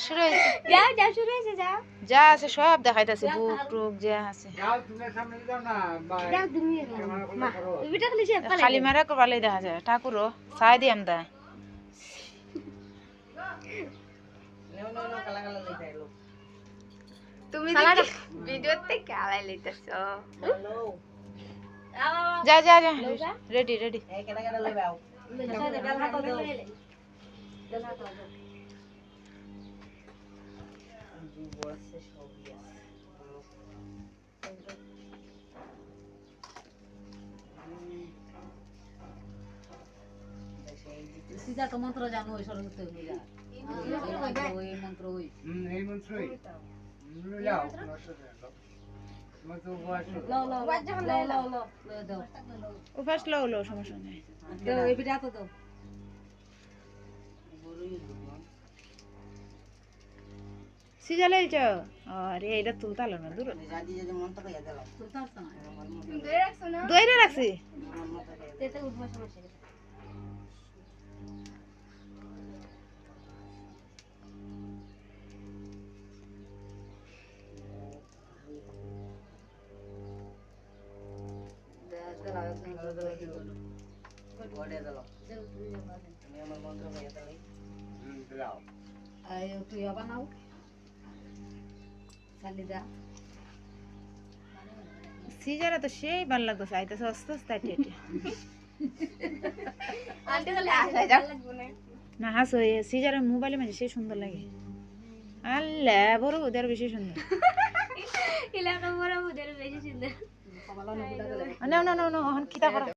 শুরু হয়েছে, যা আছে সব দেখাইতেছে, বুক টুক যা আছে। খালি মারা করবালে দেখা যায় ঠাকুরও ছাই দিয়াম দা। তুমি ভিডিওতে কালাই লইতেছো। যা যা যা রেডি রেডি। সিজা তো মন্ত্র জানো ওই সরস্বতী পূজা ওই মন্ত্র ওই এই মন্ত্রই যাও লাও লাও লাও লাও লাও দাও ও ফার্স্ট লো লো সমস্যা নেই। দাও এই বিটা তো দাও সিজা লাইছ আরে এটা তুলতালো না দূর তুলতাছ না দইরে রাখছি। তেতে উঠবা সমস্যা ayo tuh apa nau salida সিজারা তো সেই ভালো লাগতো, আইতেছে আস্তে আস্তে আইটে আন্টি বলে আসা যাক না হাসো সিজারের মোবাইলে মাঝে সেই সুন্দর লাগে। আল্লাহ বড় ওদের বেশি সুন্দর। এলাকা বড় ওদের বেশি সুন্দর। না না না না কিতা করা